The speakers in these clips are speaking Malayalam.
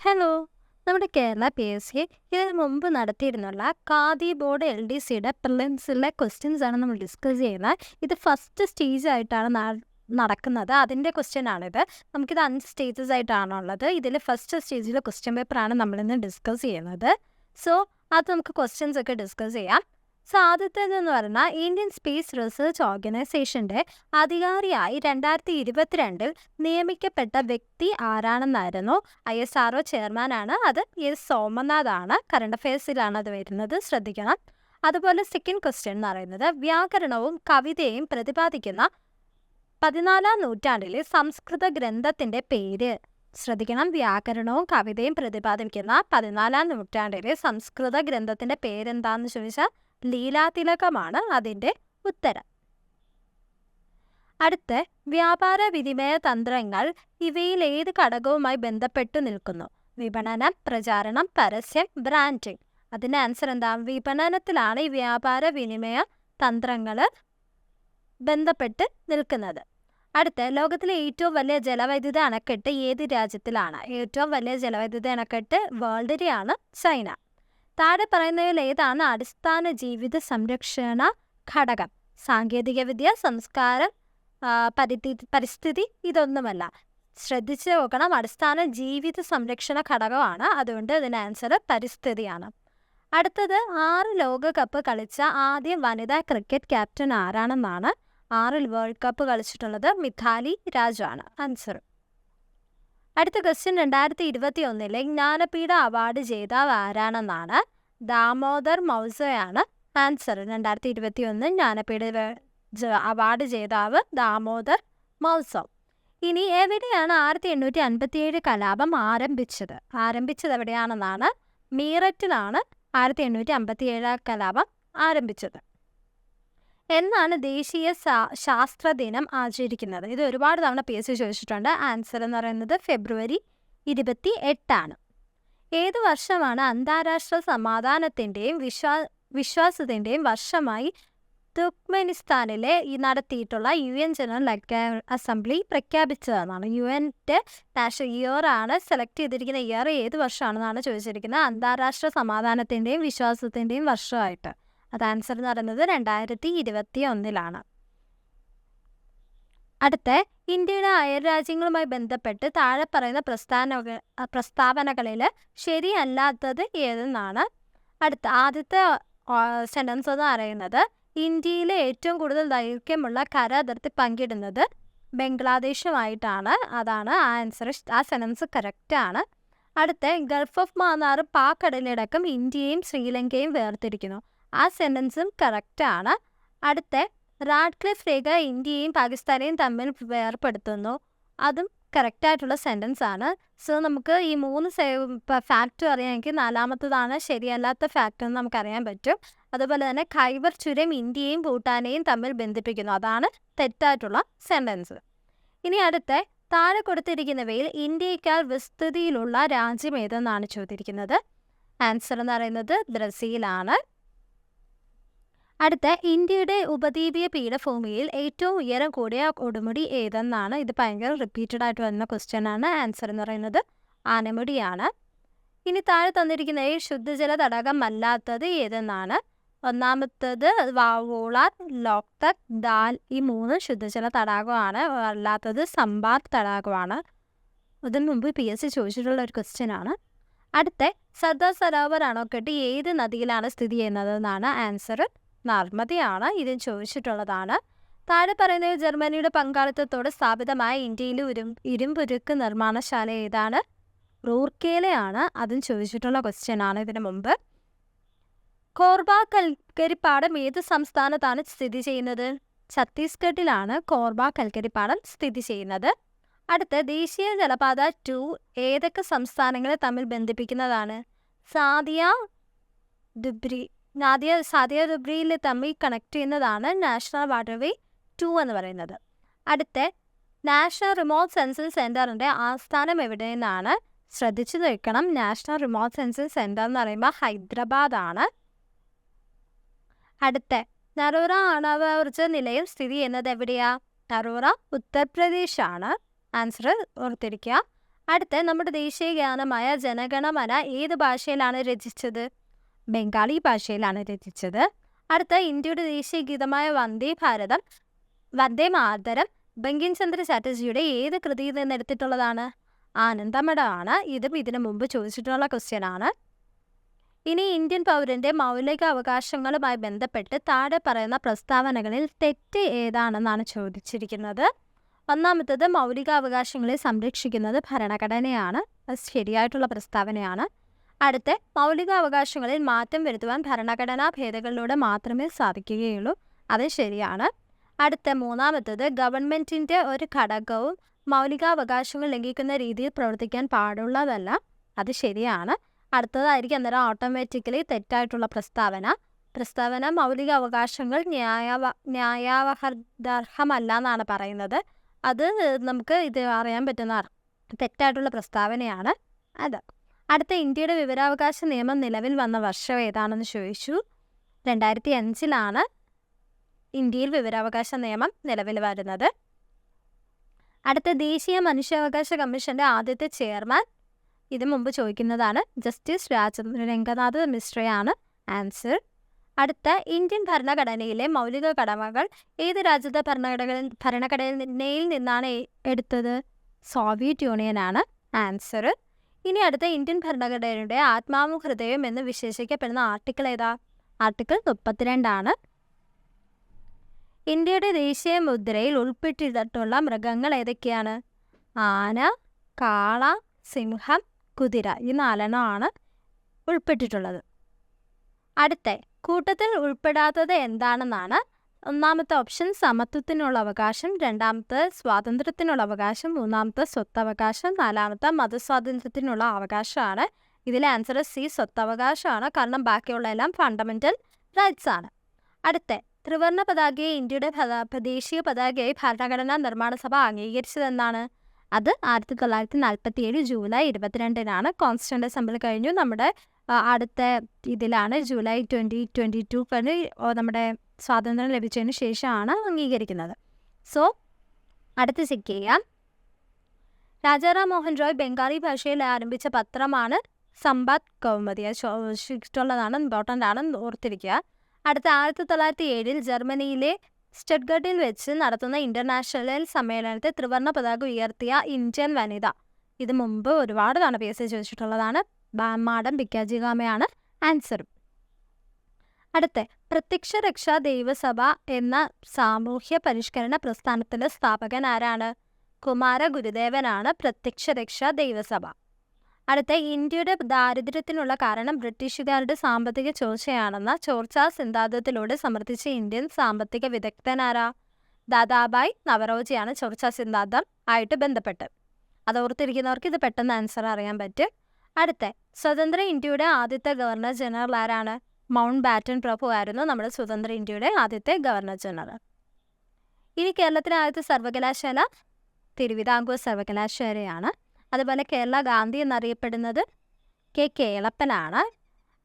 ഹലോ. നമ്മുടെ കേരള PSC ഇതിന് മുമ്പ് നടത്തിയിരുന്നുള്ള ഖാദി ബോർഡ് LDCയുടെ പ്രിലിംസിലെ ക്വസ്റ്റ്യൻസ് ആണ് നമ്മൾ ഡിസ്കസ് ചെയ്യുന്നത്. ഇത് ഫസ്റ്റ് സ്റ്റേജ് ആയിട്ടാണ് നടക്കുന്നത്. അതിൻ്റെ ക്വസ്റ്റ്യൻ ആണിത്. നമുക്കിത് 5 സ്റ്റേജസ് ആയിട്ടാണുള്ളത്. ഇതിൽ ഫസ്റ്റ് സ്റ്റേജിലെ ക്വസ്റ്റ്യൻ പേപ്പറാണ് നമ്മളിന്ന് ഡിസ്കസ് ചെയ്യുന്നത്. സോ അത് നമുക്ക് ക്വസ്റ്റ്യൻസ് ഒക്കെ ഡിസ്കസ് ചെയ്യാം. സോ ആദ്യത്തേതെന്ന് പറഞ്ഞാൽ ഇന്ത്യൻ സ്പേസ് റിസർച്ച് ഓർഗനൈസേഷൻ്റെ അധികാരിയായി 2022 നിയമിക്കപ്പെട്ട വ്യക്തി ആരാണെന്നായിരുന്നു. ISRO ചെയർമാനാണ്. അത് എസ് സോമനാഥാണ്. കറണ്ട് അഫയേഴ്സിലാണ് അത് വരുന്നത്, ശ്രദ്ധിക്കണം. അതുപോലെ സെക്കൻഡ് ക്വസ്റ്റ്യൻ എന്ന് പറയുന്നത് വ്യാകരണവും കവിതയും പ്രതിപാദിക്കുന്ന 14ാം നൂറ്റാണ്ടിലെ സംസ്കൃത ഗ്രന്ഥത്തിൻ്റെ പേര്. ശ്രദ്ധിക്കണം, വ്യാകരണവും കവിതയും പ്രതിപാദിക്കുന്ന 14ാം നൂറ്റാണ്ടിലെ സംസ്കൃത ഗ്രന്ഥത്തിൻ്റെ പേരെന്താണെന്ന് ചോദിച്ചാൽ ലീലാതിലകമാണ് അതിൻ്റെ ഉത്തരം. അടുത്ത വ്യാപാര വിനിമയ തന്ത്രങ്ങൾ ഇവയിൽ ഏത് ഘടകവുമായി ബന്ധപ്പെട്ടു നിൽക്കുന്നു? വിപണനം, പ്രചാരണം, പരസ്യം, ബ്രാൻഡിംഗ്. അതിൻ്റെ ആൻസർ എന്താ? വിപണനത്തിലാണ് ഈ വ്യാപാര വിനിമയ തന്ത്രങ്ങൾ ബന്ധപ്പെട്ട് നിൽക്കുന്നത്. അടുത്ത ലോകത്തിലെ ഏറ്റവും വലിയ ജലവൈദ്യുത അണക്കെട്ട് ഏത് രാജ്യത്തിലാണ്? ഏറ്റവും വലിയ ജലവൈദ്യുത അണക്കെട്ട് വേൾഡിലെയാണ്, ചൈന. താഴെ പറയുന്നതിൽ ഏതാണ് അടിസ്ഥാന ജീവിത സംരക്ഷണ ഘടകം? സാങ്കേതികവിദ്യ, സംസ്കാരം, പരിസ്ഥിതി, ഇതൊന്നുമല്ല. ശ്രദ്ധിച്ച് നോക്കണം, അടിസ്ഥാന ജീവിത സംരക്ഷണ ഘടകമാണ്. അതുകൊണ്ട് ഇതിൻ്റെ ആൻസർ പരിസ്ഥിതിയാണ്. അടുത്തത് 6 ലോകകപ്പ് കളിച്ച ആദ്യ വനിതാ ക്രിക്കറ്റ് ക്യാപ്റ്റൻ ആരാണെന്നാണ്. 6 വേൾഡ് കപ്പ് കളിച്ചിട്ടുള്ളത് മിഥാലി രാജാണ് ആൻസർ. അടുത്ത ക്വസ്റ്റ്യൻ 2021 ജ്ഞാനപീഠ അവാർഡ് ജേതാവ് ആരാണെന്നാണ്. ദാമോദർ മൗസയാണ് ആൻസർ. 2021 ജ്ഞാനപീഠ അവാർഡ് ജേതാവ് ദാമോദർ മൗസോ. ഇനി എവിടെയാണ് 1857 കലാപം ആരംഭിച്ചത് എവിടെയാണെന്നാണ്. മീററ്റിലാണ് 1857 കലാപം ആരംഭിച്ചത്. എന്നാണ് ദേശീയ ശാസ്ത്ര ദിനം ആചരിക്കുന്നത്? ഇത് ഒരുപാട് തവണ PSC ചോദിച്ചിട്ടുണ്ട്. ആൻസർ എന്ന് പറയുന്നത് ഫെബ്രുവരി 28 ഏത് വർഷമാണ് അന്താരാഷ്ട്ര സമാധാനത്തിൻ്റെയും വിശ്വാസത്തിൻ്റെയും വർഷമായി തുർക്ക്മെനിസ്ഥാനിലെ നടത്തിയിട്ടുള്ള UN ജനറൽ അസംബ്ലി പ്രഖ്യാപിച്ചതെന്നാണ്. UN-ൻ്റെ നാഷണൽ ഇയർ ആണ് സെലക്ട് ചെയ്തിരിക്കുന്ന. ഇയർ ഏത് വർഷമാണെന്നാണ് ചോദിച്ചിരിക്കുന്നത്. അന്താരാഷ്ട്ര സമാധാനത്തിൻ്റെയും വിശ്വാസത്തിൻ്റെയും വർഷമായിട്ട്. അത് ആൻസർ എന്ന് പറയുന്നത് 2021. അടുത്ത ഇന്ത്യയുടെ അയൽരാജ്യങ്ങളുമായി ബന്ധപ്പെട്ട് താഴെ പറയുന്ന പ്രസ്താവനകളിൽ ശരിയല്ലാത്തത് ഏതെന്നാണ്. ആദ്യത്തെ സെൻറ്റൻസ് എന്ന് പറയുന്നത് ഇന്ത്യയിലെ ഏറ്റവും കൂടുതൽ ദൈർഘ്യമുള്ള കര അതിർത്തി പങ്കിടുന്നത് ബംഗ്ലാദേശുമായിട്ടാണ്. അതാണ് ആ ആൻസർ. ആ സെൻറ്റൻസ് കറക്റ്റാണ്. അടുത്ത ഗൾഫ് ഓഫ് മാന്നാറും പാക് കടലിടക്കും ഇന്ത്യയും ശ്രീലങ്കയും വേർതിരിക്കുന്നു. ആ സെൻറ്റൻസും കറക്റ്റാണ്. അടുത്ത റാഡ്ക്ലിഫ് രേഖ ഇന്ത്യയും പാകിസ്ഥാനെയും തമ്മിൽ വേർപെടുത്തുന്നു. അതും കറക്റ്റായിട്ടുള്ള സെൻറ്റൻസ് ആണ്. സോ നമുക്ക് ഈ 3 ഫാക്റ്റ് അറിയാമെങ്കിൽ 4മത്തതാണ് ശരിയല്ലാത്ത ഫാക്റ്റ് എന്ന് നമുക്കറിയാൻ പറ്റും. അതുപോലെ തന്നെ ഖൈബർ ചുരം ഇന്ത്യയും ഭൂട്ടാനെയും തമ്മിൽ ബന്ധിപ്പിക്കുന്നു. അതാണ് തെറ്റായിട്ടുള്ള സെൻറ്റൻസ്. ഇനി അടുത്ത താഴെ കൊടുത്തിരിക്കുന്നവയിൽ ഇന്ത്യയേക്കാൾ വിസ്തൃതിയിലുള്ള രാജ്യം ഏതെന്നാണ് ചോദിച്ചിരിക്കുന്നത്. ആൻസർ എന്ന് പറയുന്നത് ബ്രസീലാണ്. അടുത്ത ഇന്ത്യയുടെ ഉപദ്വീപീയ പീഠഭൂമിയിൽ ഏറ്റവും ഉയരം കൂടിയ കൊടുമുടി ഏതെന്നാണ്. ഇത് ഭയങ്കര റിപ്പീറ്റഡ് ആയിട്ട് വരുന്ന ക്വസ്റ്റ്യൻ ആണ്. ആൻസർ എന്ന് പറയുന്നത് ആനമുടിയാണ്. ഇനി താഴെ തന്നിരിക്കുന്നതിൽ ശുദ്ധജല തടാകം അല്ലാത്തത് ഏതെന്നാണ്. ഒന്നാമത്തത് വാവോളാർ, ലോക്തക്, ദാൽ, ഈ 3 ശുദ്ധജല തടാകമാണ്. അല്ലാത്തത് സമ്പാർ തടാകമാണ്. ഇതിന് മുമ്പ് PSC ചോദിച്ചിട്ടുള്ള ഒരു ക്വസ്റ്റ്യൻ ആണ്. അടുത്ത സർദാർ സരോവർ അണക്കെട്ട് ഏത് നദിയിലാണ് സ്ഥിതി ചെയ്യുന്നതെന്നാണ്. ആൻസർ നർമ്മദയാണ്. ഇത് ചോദിച്ചിട്ടുള്ളതാണ്. താഴെ പറയുന്നത് ജർമ്മനിയുടെ പങ്കാളിത്തത്തോടെ സ്ഥാപിതമായ ഇന്ത്യയിലെ ഇരുമ്പുരുക്ക് നിർമ്മാണശാല ഏതാണ്. റൂർക്കേലയാണ്. അതും ചോദിച്ചിട്ടുള്ള ക്വസ്റ്റ്യൻ ആണ് ഇതിനു മുമ്പ്. കോർബ കൽക്കരിപ്പാടം ഏത് സംസ്ഥാനത്താണ് സ്ഥിതി ചെയ്യുന്നത്. ഛത്തീസ്ഗഡിലാണ് കോർബ കൽക്കരിപ്പാടം സ്ഥിതി ചെയ്യുന്നത്. അടുത്ത ദേശീയ ജലപാത 2 ഏതൊക്കെ സംസ്ഥാനങ്ങളെ തമ്മിൽ ബന്ധിപ്പിക്കുന്നതാണ്. സാദിയ ദുബ്രിയിൽ തമ്മിൽ കണക്ട് ചെയ്യുന്നതാണ് നാഷണൽ വാട്ടർവേ 2 എന്ന് പറയുന്നത്. അടുത്ത നാഷണൽ റിമോട്ട് സെൻസിംഗ് സെൻറ്ററിൻ്റെ ആസ്ഥാനം എവിടെ നിന്നാണ്. ശ്രദ്ധിച്ചു നിൽക്കണം, നാഷണൽ റിമോട്ട് സെൻസിംഗ് സെൻറ്റർ എന്ന് പറയുമ്പോൾ ഹൈദരാബാദാണ്. അടുത്ത നറൂറ ആണവോർജ നിലയം സ്ഥിതി ചെയ്യുന്നത് എവിടെയാ. നറൂറ ഉത്തർപ്രദേശാണ്. ആൻസർ ഓർത്തിരിക്കുക. അടുത്ത നമ്മുടെ ദേശീയ ഗാനമായ ജനഗണമന ഏത് ഭാഷയിലാണ് രചിച്ചത്? ബംഗാളി ഭാഷയിലാണ് രചിച്ചത്. അടുത്ത ഇന്ത്യയുടെ ദേശീയ ഗീതമായ വന്ദേ മാതരം ബങ്കിം ചന്ദ്ര ചാറ്റർജിയുടെ ഏത് കൃതിയിൽ നിന്ന് എടുത്തിട്ടുള്ളതാണ്? ആനന്ദമഠമാണ്. ഇതും ഇതിനു മുമ്പ് ചോദിച്ചിട്ടുള്ള ക്വസ്റ്റ്യൻ ആണ്. ഇനി ഇന്ത്യൻ പൗരന്റെ മൗലിക അവകാശങ്ങളുമായി ബന്ധപ്പെട്ട് താഴെ പറയുന്ന പ്രസ്താവനകളിൽ തെറ്റ് ഏതാണെന്നാണ് ചോദിച്ചിരിക്കുന്നത്. ഒന്നാമത്തത് മൗലികാവകാശങ്ങളെ സംരക്ഷിക്കുന്നത് ഭരണഘടനയാണ്. അത് ശരിയായിട്ടുള്ള പ്രസ്താവനയാണ്. അടുത്ത മൗലികാവകാശങ്ങളിൽ മാറ്റം വരുത്തുവാൻ ഭരണഘടനാ ഭേദഗതികളിലൂടെ മാത്രമേ സാധിക്കുകയുള്ളൂ. അത് ശരിയാണ്. അടുത്ത മൂന്നാമത്തത് ഗവൺമെന്റിന്റെ ഒരു ഘടകവും മൗലികാവകാശങ്ങൾ ലംഘിക്കുന്ന രീതിയിൽ പ്രവർത്തിക്കാൻ പാടുള്ളതല്ല. അത് ശരിയാണ്. അടുത്തതായിരിക്കും അന്നേരം ഓട്ടോമാറ്റിക്കലി തെറ്റായിട്ടുള്ള പ്രസ്താവന മൗലിക അവകാശങ്ങൾ ന്യായാവഹർദർഹമല്ല എന്നാണ് പറയുന്നത്. അത് നമുക്ക് ഇത് അറിയാൻ പറ്റുന്ന തെറ്റായിട്ടുള്ള പ്രസ്താവനയാണ് അത്. അടുത്ത ഇന്ത്യയുടെ വിവരാവകാശ നിയമം നിലവിൽ വന്ന വർഷം ഏതാണെന്ന് ചോദിച്ചു. 2005 ഇന്ത്യയിൽ വിവരാവകാശ നിയമം നിലവിൽ വരുന്നത്. അടുത്ത ദേശീയ മനുഷ്യാവകാശ കമ്മീഷന്റെ ആദ്യത്തെ ചെയർമാൻ ഇത് മുമ്പ് ചോദിക്കുന്നതാണ്. ജസ്റ്റിസ് രംഗനാഥ് മിശ്രയാണ് ആൻസർ. അടുത്ത ഇന്ത്യൻ ഭരണഘടനയിലെ മൗലിക കടമകൾ ഏത് രാജ്യത്തെ ഭരണഘടനയിൽ നിന്നാണ് എടുത്തത്? സോവിയറ്റ് യൂണിയനാണ് ആൻസർ. ഇനി അടുത്ത ഇന്ത്യൻ ഭരണഘടനയുടെ ആത്മാവും ഹൃദയവും എന്ന് വിശേഷിക്കപ്പെടുന്ന ആർട്ടിക്കിൾ ഏതാ? ആർട്ടിക്കിൾ 32. ഇന്ത്യയുടെ ദേശീയ മുദ്രയിൽ ഉൾപ്പെട്ടിട്ടുള്ള മൃഗങ്ങൾ ഏതൊക്കെയാണ്? ആന, കാള, സിംഹം, കുതിര. ഈ 4 ഉൾപ്പെട്ടിട്ടുള്ളത്. അടുത്ത കൂട്ടത്തിൽ ഉൾപ്പെടാത്തത് എന്താണെന്നാണ്. ഒന്നാമത്തെ ഓപ്ഷൻ സമത്വത്തിനുള്ള അവകാശം, രണ്ടാമത്തെ സ്വാതന്ത്ര്യത്തിനുള്ള അവകാശം, മൂന്നാമത്തെ സ്വത്തവകാശം, നാലാമത്തെ മതസ്വാതന്ത്ര്യത്തിനുള്ള അവകാശമാണ്. ഇതിലെ ആൻസർ സി സ്വത്തവകാശമാണ്. കാരണം ബാക്കിയുള്ള എല്ലാം ഫണ്ടമെന്റൽ റൈറ്റ്സ് ആണ്. അടുത്ത ത്രിവർണ്ണ പതാകയെ ഇന്ത്യയുടെ ദേശീയ പതാകയായി ഭരണഘടനാ നിർമ്മാണ സഭ അംഗീകരിച്ചതെന്നാണ്. അത് 1947 ജൂലൈ 22 കോൺസ്റ്റിറ്റ്യൂന്റ് അസംബ്ലി കഴിഞ്ഞു. നമ്മുടെ അടുത്ത ഇതിലാണ് ജൂലൈ 2022 നമ്മുടെ സ്വാതന്ത്ര്യം ലഭിച്ചതിന് ശേഷമാണ് അംഗീകരിക്കുന്നത്. സോ അടുത്ത് ചെക്ക് ചെയ്യാം. രാജാറാം മോഹൻ റോയ് ബംഗാളി ഭാഷയിൽ ആരംഭിച്ച പത്രമാണ് സമ്പാദ് കൗമുദി. ഇഷ്ടമുള്ളതാണ്, ഇമ്പോർട്ടൻ്റ് ആണ്, ഓർത്തിരിക്കുക. അടുത്ത 1907 ജർമ്മനിയിലെ സ്റ്റഡ്ഗട്ടിൽ വെച്ച് നടത്തുന്ന ഇന്റർനാഷണൽ സമ്മേളനത്തിൽ ത്രിവർണ്ണ പതാക ഉയർത്തിയ ഇന്ത്യൻ വനിത. ഇത് മുമ്പ് ഒരുപാട് തവണ PSC ചോദിച്ചിട്ടുള്ളതാണ്. മാഡം ഭിക്കാജികാമയാണ് ആൻസർ. അടുത്ത പ്രത്യക്ഷ രക്ഷാ ദൈവസഭ എന്ന സാമൂഹ്യ പരിഷ്കരണ പ്രസ്ഥാനത്തിന്റെ സ്ഥാപകൻ ആരാണ്? കുമാര ഗുരുദേവനാണ് പ്രത്യക്ഷ രക്ഷാ ദൈവസഭ. അടുത്ത ഇന്ത്യയുടെ ദാരിദ്ര്യത്തിനുള്ള കാരണം ബ്രിട്ടീഷുകാരുടെ സാമ്പത്തിക ചോർച്ചയാണെന്ന ചോർച്ചാ സിദ്ധാന്തത്തിലൂടെ സമർത്ഥിച്ച ഇന്ത്യൻ സാമ്പത്തിക വിദഗ്ധനാരാ? ദാദാബായ് നവറോജിയാണ് ചോർച്ചാ സിദ്ധാന്തം ആയിട്ട് ബന്ധപ്പെട്ട്. അത് ഓർത്തിരിക്കുന്നവർക്ക് ഇത് പെട്ടെന്ന് ആൻസർ അറിയാൻ പറ്റും. അടുത്ത സ്വതന്ത്ര ഇന്ത്യയുടെ ആദ്യത്തെ ഗവർണർ ജനറൽ ആരാണ്? മൗണ്ട് ബാറ്റൻ പ്രഭു ആയിരുന്നു നമ്മുടെ സ്വതന്ത്ര ഇന്ത്യയുടെ ആദ്യത്തെ ഗവർണർ ജനറൽ. ഇനി കേരളത്തിലെ ആദ്യത്തെ സർവകലാശാല തിരുവിതാംകൂർ സർവകലാശാലയാണ്. അതുപോലെ കേരള ഗാന്ധി എന്നറിയപ്പെടുന്നത് കേളപ്പനാണ്.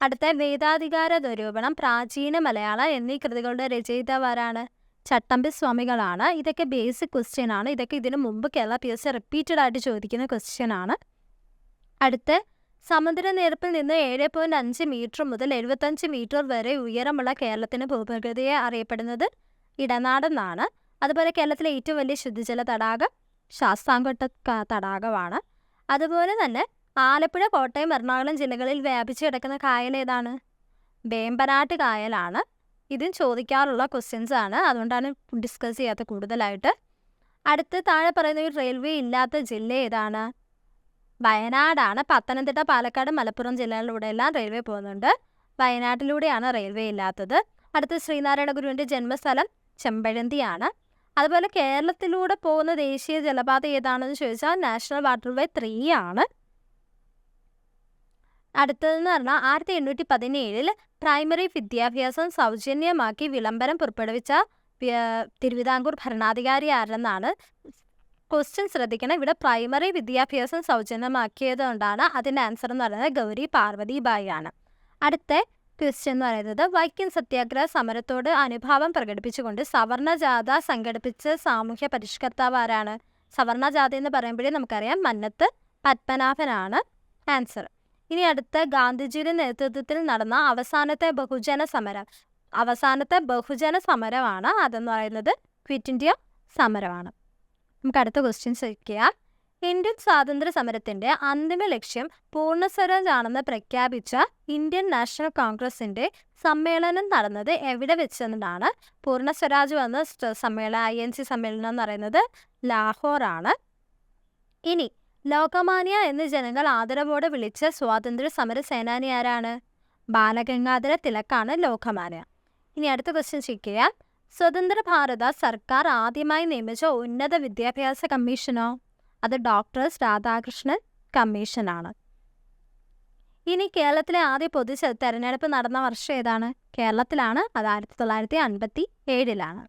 അടുത്ത വേദാധികാര നിരൂപണം, പ്രാചീന മലയാളം എന്നീ കൃതികളുടെ രചയിതാവാരാണ്? ചട്ടമ്പി സ്വാമികളാണ്. ഇതൊക്കെ ബേസിക് ക്വസ്റ്റ്യൻ ആണ്. ഇതൊക്കെ ഇതിനു മുമ്പ് കേരള PSC റിപ്പീറ്റഡ് ആയിട്ട് ചോദിക്കുന്ന ക്വസ്റ്റ്യൻ ആണ്. അടുത്ത സമുദ്രനിരപ്പിൽ നിന്ന് 7.5 മീറ്റർ മുതൽ 75 മീറ്റർ വരെ ഉയരമുള്ള കേരളത്തിന്റെ ഭൂപ്രകൃതിയെ അറിയപ്പെടുന്നത് ഇടനാടെന്നാണ്. അതുപോലെ കേരളത്തിലെ ഏറ്റവും വലിയ ശുദ്ധജല തടാകം ശാസ്താംകോട്ട തടാകമാണ്. അതുപോലെ തന്നെ ആലപ്പുഴ, കോട്ടയം, എറണാകുളം ജില്ലകളിൽ വ്യാപിച്ചു കിടക്കുന്ന കായൽ ഏതാണ്? വേമ്പനാട്ട് കായലാണ്. ഇതും ചോദിക്കാറുള്ള ക്വസ്റ്റ്യൻസ് ആണ്. അതുകൊണ്ടാണ് ഡിസ്കസ് ചെയ്യാത്ത കൂടുതലായിട്ട്. അടുത്ത് താഴെ പറയുന്ന ഒരു റെയിൽവേ ഇല്ലാത്ത ജില്ല ഏതാണ്? വയനാടാണ്. പത്തനംതിട്ട, പാലക്കാട്, മലപ്പുറം ജില്ലകളിലൂടെ എല്ലാം റെയിൽവേ പോകുന്നുണ്ട്. വയനാട്ടിലൂടെയാണ് റെയിൽവേ ഇല്ലാത്തത്. അടുത്ത് ശ്രീനാരായണ ഗുരുവിൻ്റെ ജന്മസ്ഥലം ചെമ്പഴന്തിയാണ്. അതുപോലെ കേരളത്തിലൂടെ പോകുന്ന ദേശീയ ജലപാത ഏതാണെന്ന് ചോദിച്ചാൽ നാഷണൽ വാട്ടർവേ 3 ആണ്. അടുത്തതെന്ന് പറഞ്ഞാൽ 1817 പ്രൈമറി വിദ്യാഭ്യാസം സൗജന്യമാക്കി വിളംബരം പുറപ്പെടുവിച്ച തിരുവിതാംകൂർ ഭരണാധികാരി ആരെന്നാണ്. ക്വസ്റ്റ്യൻ ശ്രദ്ധിക്കണം. ഇവിടെ പ്രൈമറി വിദ്യാഭ്യാസം സൗജന്യമാക്കിയത് കൊണ്ടാണ്. അതിൻ്റെ ആൻസർ എന്ന് പറയുന്നത് ഗൗരി പാർവതി ബായി ആണ്. അടുത്ത ക്വസ്റ്റ്യൻ എന്ന് പറയുന്നത് വൈക്കം സത്യാഗ്രഹ സമരത്തോട് അനുഭാവം പ്രകടിപ്പിച്ചുകൊണ്ട് സവർണജാഥ സംഘടിപ്പിച്ച സാമൂഹ്യ പരിഷ്കർത്താവ് ആരാണ്? സവർണജാഥ എന്ന് പറയുമ്പോഴേ നമുക്കറിയാം മന്നത്ത് പത്മനാഭനാണ് ആൻസർ. ഇനി അടുത്ത ഗാന്ധിജിയുടെ നേതൃത്വത്തിൽ നടന്ന അവസാനത്തെ ബഹുജന സമരമാണ് അതെന്ന് പറയുന്നത് ക്വിറ്റ് ഇന്ത്യ സമരമാണ്. നമുക്ക് അടുത്ത ക്വസ്റ്റ്യൻസ് വയ്ക്കുക. ഇന്ത്യൻ സ്വാതന്ത്ര്യ സമരത്തിന്റെ അന്തിമ ലക്ഷ്യം പൂർണ്ണസ്വരാജ് ആണെന്ന് പ്രഖ്യാപിച്ച ഇന്ത്യൻ നാഷണൽ കോൺഗ്രസിന്റെ സമ്മേളനം നടന്നത് എവിടെ വെച്ചെന്നാണ്? പൂർണ്ണസ്വരാജ് വന്ന INC സമ്മേളനം എന്ന് പറയുന്നത് ലാഹോറാണ്. ഇനി ലോകമാന്യ എന്ന് ജനങ്ങൾ ആദരവോടെ വിളിച്ച സ്വാതന്ത്ര്യ സമര സേനാനി ആരാണ്? ബാലഗംഗാധര തിലകാണ് ലോകമാന്യ. ഇനി അടുത്ത ക്വസ്റ്റ്യൻ ചോദിക്കുക. സ്വതന്ത്ര ഭാരത സർക്കാർ ആദ്യമായി നിയമിച്ച ഉന്നത വിദ്യാഭ്യാസ കമ്മീഷനോ? അത് ഡോക്ടേഴ്സ് രാധാകൃഷ്ണൻ കമ്മീഷനാണ്. ഇനി കേരളത്തിലെ ആദ്യ തെരഞ്ഞെടുപ്പ് നടന്ന വർഷം ഏതാണ്? കേരളത്തിലാണ്. അത് 1957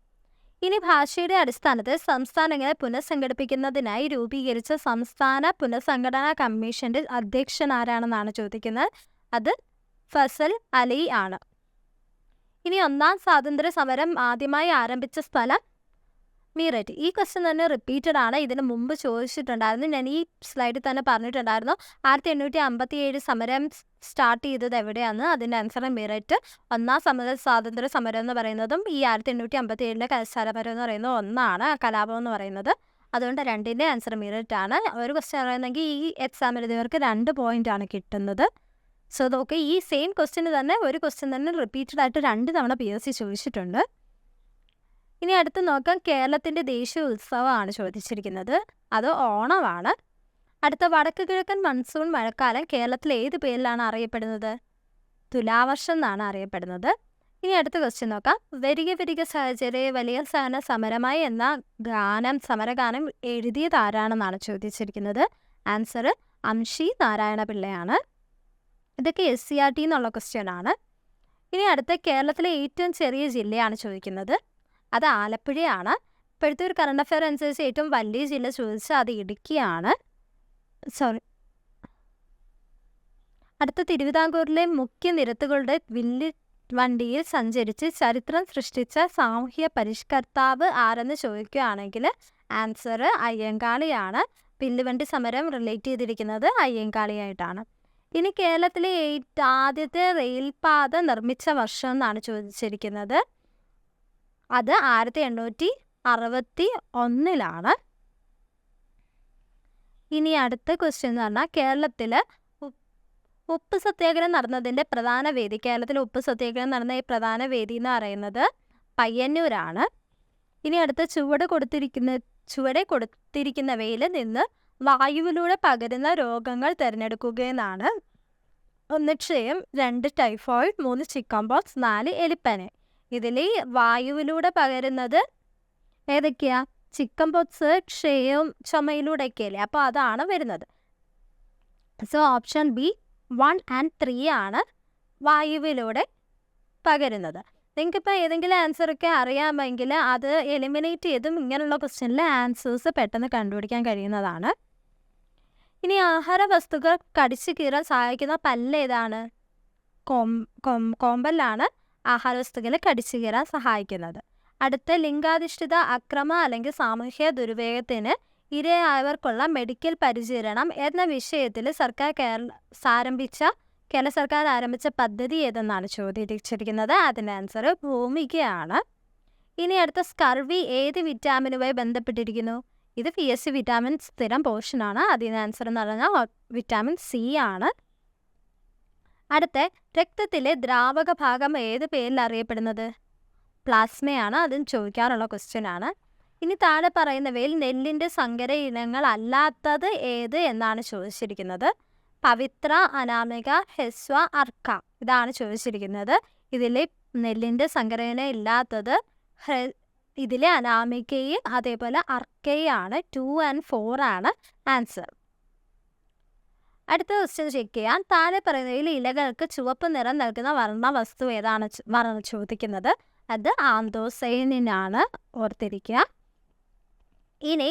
ഇനി ഭാഷയുടെ അടിസ്ഥാനത്തിൽ സംസ്ഥാനങ്ങളെ പുനഃസംഘടിപ്പിക്കുന്നതിനായി രൂപീകരിച്ച സംസ്ഥാന പുനഃസംഘടനാ കമ്മീഷന്റെ അധ്യക്ഷൻ ആരാണെന്നാണ് ചോദിക്കുന്നത്. അത് ഫസൽ അലി ആണ്. ഇനി ഒന്നാം സ്വാതന്ത്ര്യ സമരം ആദ്യമായി ആരംഭിച്ച സ്ഥലം മീററ്റ്. ഈ ക്വസ്റ്റ്യൻ തന്നെ റിപ്പീറ്റഡ് ആണ്. ഇതിന് മുമ്പ് ചോദിച്ചിട്ടുണ്ടായിരുന്നു. ഞാൻ ഈ സ്ലൈഡിൽ തന്നെ പറഞ്ഞിട്ടുണ്ടായിരുന്നു 1857 സമരം സ്റ്റാർട്ട് ചെയ്തത് എവിടെയാണ്? അതിൻ്റെ ആൻസർ മീററ്റ്. ഒന്നാം സ്വാതന്ത്ര്യ സമരം എന്ന് പറയുന്നതും ഈ 1857 കലാശാലമരം എന്ന് പറയുന്നത് ഒന്നാണ്, കലാപം എന്ന് പറയുന്നത്. അതുകൊണ്ട് രണ്ടിൻ്റെ ആൻസർ മീററ്റ് ആണ്. ഒരു ക്വസ്റ്റ്യൻ പറയുന്നെങ്കിൽ ഈ എക്സാം എഴുതിയവർക്ക് 2 പോയിന്റ് ആണ് കിട്ടുന്നത്. സോ നോക്കുക, ഈ സെയിം ക്വസ്റ്റ്യന് തന്നെ ഒരു ക്വസ്റ്റ്യൻ തന്നെ റിപ്പീറ്റഡ് ആയിട്ട് 2 തവണ PSC ചോദിച്ചിട്ടുണ്ട്. ഇനി അടുത്ത് നോക്കാം. കേരളത്തിൻ്റെ ദേശീയ ഉത്സവമാണ് ചോദിച്ചിരിക്കുന്നത്. അത് ഓണമാണ്. അടുത്ത വടക്ക് കിഴക്കൻ മൺസൂൺ മഴക്കാലം കേരളത്തിൽ ഏത് പേരിലാണ് അറിയപ്പെടുന്നത്? തുലാവർഷം എന്നാണ് അറിയപ്പെടുന്നത്. ഇനി അടുത്ത ക്വസ്റ്റ്യൻ നോക്കാം. വരിക വരിക സാഹചര്യ വലിയ സഹന സമരമായി എന്ന സമരഗാനം എഴുതിയത് ആരാണെന്നാണ് ചോദിച്ചിരിക്കുന്നത്. ആൻസർ അംഷി നാരായണ പിള്ളയാണ്. ഇതൊക്കെ SCRT എന്നുള്ള ക്വസ്റ്റ്യൻ ആണ്. ഇനി അടുത്ത കേരളത്തിലെ ഏറ്റവും ചെറിയ ജില്ലയാണ് ചോദിക്കുന്നത്. അത് ആലപ്പുഴയാണ്. ഇപ്പോഴത്തെ ഒരു കറണ്ട് അഫെയർ അനുസരിച്ച് ഏറ്റവും വലിയ ജില്ല ചോദിച്ചാൽ അത് ഇടുക്കിയാണ്. അടുത്ത തിരുവിതാംകൂറിലെ മുഖ്യ നിരത്തുകളുടെ വില്ല് വണ്ടിയിൽ സഞ്ചരിച്ച് ചരിത്രം സൃഷ്ടിച്ച സാമൂഹ്യ പരിഷ്കർത്താവ് ആരെന്ന് ചോദിക്കുകയാണെങ്കിൽ ആൻസർ അയ്യങ്കാളിയാണ്. വില്ലുവണ്ടി സമരം റിലേറ്റ് ചെയ്തിരിക്കുന്നത് അയ്യങ്കാളിയായിട്ടാണ്. ഇനി കേരളത്തിലെ ആദ്യത്തെ റെയിൽപാത നിർമ്മിച്ച വർഷം എന്നാണ് ചോദിച്ചിരിക്കുന്നത്. അത് 1861 ഇനി അടുത്ത ക്വസ്റ്റ്യൻ എന്ന് പറഞ്ഞാൽ കേരളത്തിൽ ഉപ്പ് സത്യാഗ്രഹം നടന്നതിൻ്റെ പ്രധാന വേദി. കേരളത്തിൽ ഉപ്പ് സത്യാഗ്രഹം നടന്ന ഈ പ്രധാന വേദി എന്ന് പറയുന്നത് പയ്യന്നൂരാണ്. ഇനി അടുത്ത ചുവടെ കൊടുത്തിരിക്കുന്നവയിൽ നിന്ന് വായുവിലൂടെ പകരുന്ന രോഗങ്ങൾ തിരഞ്ഞെടുക്കുകയെന്നാണ്. 1 ക്ഷയം, 2 ടൈഫോയിഡ്, 3 ചിക്കൻ പോക്സ്, 4 എലിപ്പനി. ഇതിൽ വായുവിലൂടെ പകരുന്നത് ഏതൊക്കെയാ? ചിക്കൻ പോക്സ്, ക്ഷയവും ചുമയിലൂടെയൊക്കെയല്ലേ, അപ്പോൾ അതാണ് വരുന്നത്. സോ ഓപ്ഷൻ ബി 1 and 3 ആണ് വായുവിലൂടെ പകരുന്നത്. നിങ്ങൾക്കിപ്പോൾ ഏതെങ്കിലും ആൻസറൊക്കെ അറിയാമെങ്കിൽ അത് എലിമിനേറ്റ് ചെയ്തും ഇങ്ങനെയുള്ള ക്വസ്റ്റ്യനിൽ ആൻസേഴ്സ് പെട്ടെന്ന് കണ്ടുപിടിക്കാൻ കഴിയുന്നതാണ്. ഇനി ആഹാര വസ്തുക്കൾ കടിച്ചു കീറാൻ സഹായിക്കുന്ന പല്ല് ഏതാണ്? കോമ്പല്ലാണ് ആഹാര വസ്തുക്കൾ കടിച്ചു കീറാൻ സഹായിക്കുന്നത്. അടുത്ത ലിംഗാധിഷ്ഠിത അക്രമ അല്ലെങ്കിൽ സാമൂഹ്യ ദുർവ്യയത്തിന് ഇരയായവർക്കുള്ള മെഡിക്കൽ പരിചരണം എന്ന വിഷയത്തിൽ കേരള സർക്കാർ ആരംഭിച്ച പദ്ധതി ഏതെന്നാണ് ചോദിച്ചിരിക്കുന്നത്. അതിൻ്റെ ആൻസർ ഭൂമികയാണ്. ഇനി അടുത്ത സ്കർവി ഏത് വിറ്റാമിനുമായി ബന്ധപ്പെട്ടിരിക്കുന്നു? ഇത് PSC വിറ്റാമിൻ സ്ഥിരം പോർഷനാണ്. അതിന് ആൻസർ എന്ന് പറഞ്ഞാൽ വിറ്റാമിൻ C ആണ്. അടുത്ത രക്തത്തിലെ ദ്രാവക ഭാഗം ഏത് പേരിൽ അറിയപ്പെടുന്നത്? പ്ലാസ്മയാണ്. അതും ചോദിക്കാറുള്ള ക്വസ്റ്റ്യൻ ആണ്. ഇനി താഴെ പറയുന്നവയിൽ നെല്ലിൻ്റെ സങ്കര ഇനങ്ങൾ അല്ലാത്തത് ഏത് എന്നാണ് ചോദിച്ചിരിക്കുന്നത്. പവിത്ര, അനാമിക, ഹെസ്വ, അർക്ക ഇതാണ് ചോദിച്ചിരിക്കുന്നത്. ഇതിൽ നെല്ലിൻ്റെ സങ്കര ഇനം ഇല്ലാത്തത് ഇതിലെ അനാമികയും അതേപോലെ അർക്കയാണ്. 2 and 4 ആണ് ആൻസർ. അടുത്ത ക്വസ്റ്റ്യൻ ചെക്ക് ചെയ്യാൻ. താഴെ പറയുന്നതിൽ ഇലകൾക്ക് ചുവപ്പ് നിറം നൽകുന്ന വർണ്ണവസ്തു ഏതാണ് ചോദിക്കുന്നത്. അത് ആന്തോസൈനിനാണ്, ഓർത്തിരിക്കുക. ഇനി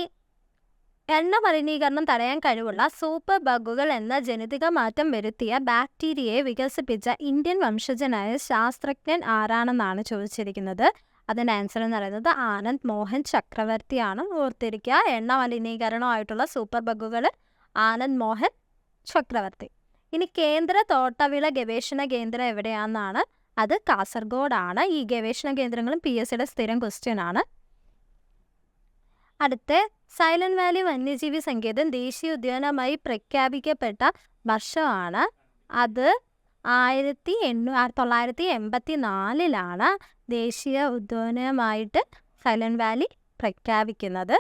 എണ്ണ മലിനീകരണം തടയാൻ കഴിവുള്ള സൂപ്പർ ബഗുകൾ എന്ന ജനിതക മാറ്റം വരുത്തിയ ബാക്ടീരിയയെ വികസിപ്പിച്ച ഇന്ത്യൻ വംശജനായ ശാസ്ത്രജ്ഞൻ ആരാണെന്നാണ് ചോദിച്ചിരിക്കുന്നത്. അതിൻ്റെ ആൻസർ എന്ന് പറയുന്നത് ആനന്ദ് മോഹൻ ചക്രവർത്തിയാണ്, ഓർത്തിരിക്കുക. എണ്ണ മലിനീകരണമായിട്ടുള്ള സൂപ്പർ ബഗുകൾ ആനന്ദ് മോഹൻ ചക്രവർത്തി. ഇനി കേന്ദ്ര തോട്ടവിള ഗവേഷണ കേന്ദ്രം എവിടെയാണെന്നാണ്? അത് കാസർഗോഡാണ്. ഈ ഗവേഷണ കേന്ദ്രങ്ങളും PSCയുടെ സ്ഥിരം ക്വസ്റ്റ്യൻ ആണ്. അടുത്ത സൈലന്റ് വാലി വന്യജീവി സങ്കേതം ദേശീയ ഉദ്യാനമായി പ്രഖ്യാപിക്കപ്പെട്ട വർഷമാണ്. അത് 1984 ദേശീയ ഉദ്യാനമായിട്ട് സൈലന്റ് വാലി പ്രഖ്യാപിക്കുന്നത്.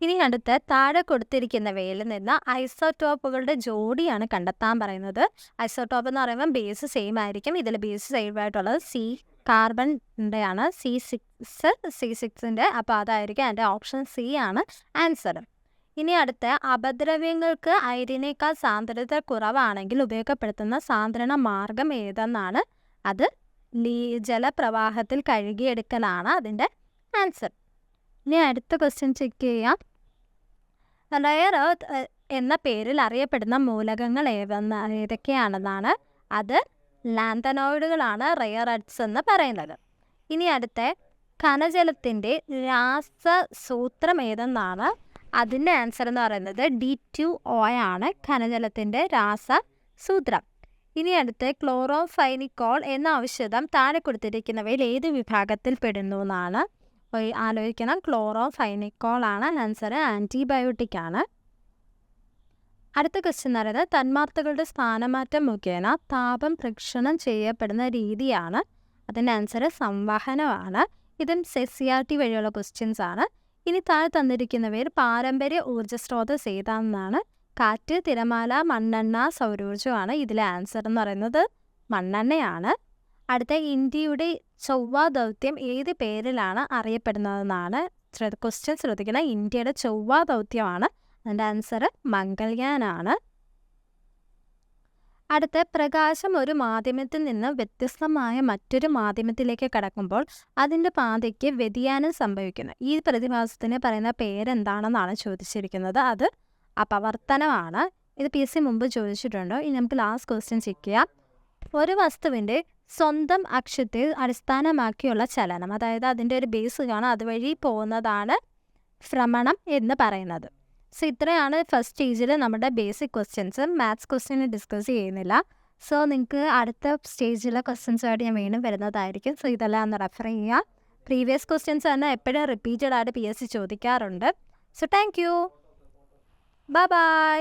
ഇനി അടുത്ത താഴെ കൊടുത്തിരിക്കുന്നവയിൽ നിന്ന് ഐസോടോപ്പുകളുടെ ജോഡിയാണ് കണ്ടെത്താൻ പറയുന്നത്. ഐസോടോപ്പ് എന്ന് പറയുമ്പോൾ ബേസ് സെയിം ആയിരിക്കും. ഇതിൽ ബേസ് സെയിം ആയിട്ടുള്ളത് കാർബണിൻ്റെ ആണ്, C6 അപ്പോൾ അതായിരിക്കും എൻ്റെ ഓപ്ഷൻ C ആണ് ആൻസർ. ഇനി അടുത്ത അപദ്രവ്യങ്ങൾക്ക് അയിരിനേക്കാൾ സാന്ദ്രത കുറവാണെങ്കിൽ ഉപയോഗപ്പെടുത്തുന്ന സാന്ദ്രണ മാർഗം ഏതെന്നാണ്? അത് ജലപ്രവാഹത്തിൽ കഴുകിയെടുക്കലാണ് അതിൻ്റെ ആൻസർ. ഇനി അടുത്ത ക്വസ്റ്റ്യൻ ചെക്ക് ചെയ്യാം. റെയർ എർത്ത് എന്ന പേരിൽ അറിയപ്പെടുന്ന മൂലകങ്ങൾ ഏതൊക്കെയാണെന്നാണ്? അത് ലാന്തനോയിഡുകളാണ് റെയർ എർട്സ് എന്ന് പറയുന്നത്. ഇനി അടുത്ത ഖനജലത്തിൻ്റെ രാസസൂത്രം ഏതെന്നാണ്? അതിൻ്റെ ആൻസർ എന്ന് പറയുന്നത് D2O ആണ് ഖനജലത്തിൻ്റെ രാസസൂത്രം. ഇനി അടുത്ത് ക്ലോറോഫൈനിക്കോൾ എന്ന ഔഷധം താഴെ കൊടുത്തിരിക്കുന്നവയിൽ ഏത് വിഭാഗത്തിൽ പെടുന്നു എന്നാണ്? ആലോചിക്കണം. ക്ലോറോഫൈനിക്കോൾ ആണ് ആൻസർ. ആൻറ്റിബയോട്ടിക് ആണ്. അടുത്ത ക്വസ്റ്റ്യൻ എന്ന് പറയുന്നത് തന്മാത്രകളുടെ സ്ഥാനമാറ്റം മുഖേന താപം പ്രക്ഷണം ചെയ്യപ്പെടുന്ന രീതിയാണ്. അതിൻ്റെ ആൻസർ സംവഹനമാണ്. ഇതും CRT വഴിയുള്ള ക്വസ്റ്റ്യൻസ് ആണ്. ഇനി താഴെ തന്നിരിക്കുന്നവയിൽ പാരമ്പര്യ ഊർജ്ജ സ്രോതസ് ഏതാണെന്നാണ്? കാറ്റ്, തിരമാല, മണ്ണെണ്ണ, സൗരോർജ്ജമാണ്. ഇതിലെ ആൻസർ എന്ന് പറയുന്നത് മണ്ണെണ്ണയാണ്. അടുത്ത ഇന്ത്യയുടെ ചൊവ്വ ദൗത്യം ഏത് പേരിലാണ് അറിയപ്പെടുന്നതെന്നാണ്? ക്വസ്റ്റ്യൻ ശ്രദ്ധിക്കണം. ഇന്ത്യയുടെ ചൊവ്വ ദൗത്യമാണ്. അതിൻ്റെ ആൻസർ മംഗൾയാനാണ്. അടുത്ത പ്രകാശം ഒരു മാധ്യമത്തിൽ നിന്ന് വ്യത്യസ്തമായ മറ്റൊരു മാധ്യമത്തിലേക്ക് കടക്കുമ്പോൾ അതിൻ്റെ പാതയ്ക്ക് വ്യതിയാനം സംഭവിക്കുന്നു. ഈ പ്രതിഭാസത്തിന് പറയുന്ന പേരെന്താണെന്നാണ് ചോദിച്ചിരിക്കുന്നത്. അത് അപവർത്തനമാണ്. ഇത് PSC മുമ്പ് ചോദിച്ചിട്ടുണ്ടോ? ഇനി നമുക്ക് ലാസ്റ്റ് ക്വസ്റ്റ്യൻ ചെക്ക് ചെയ്യാം. ഒരു വസ്തുവിൻ്റെ സ്വന്തം അക്ഷത്തെ അടിസ്ഥാനമാക്കിയുള്ള ചലനം, അതായത് അതിൻ്റെ ഒരു ബേസ് കാണാം, അതുവഴി പോകുന്നതാണ് ഭ്രമണം എന്ന് പറയുന്നത്. സോ ഇത്രയാണ് ഫസ്റ്റ് സ്റ്റേജിൽ നമ്മുടെ basic questions. Maths question discuss ചെയ്യുന്നില്ല. സോ നിങ്ങൾക്ക് അടുത്ത സ്റ്റേജിലെ ക്വസ്റ്റ്യൻസുമായിട്ട് ഞാൻ വീണ്ടും വരുന്നതായിരിക്കും. സോ ഇതെല്ലാം ഒന്ന് റെഫർ ചെയ്യുക. പ്രീവിയസ് ക്വസ്റ്റ്യൻസ് തന്നെ എപ്പോഴും റിപ്പീറ്റഡ് ആയിട്ട് PSC ചോദിക്കാറുണ്ട്. So thank you. Bye bye.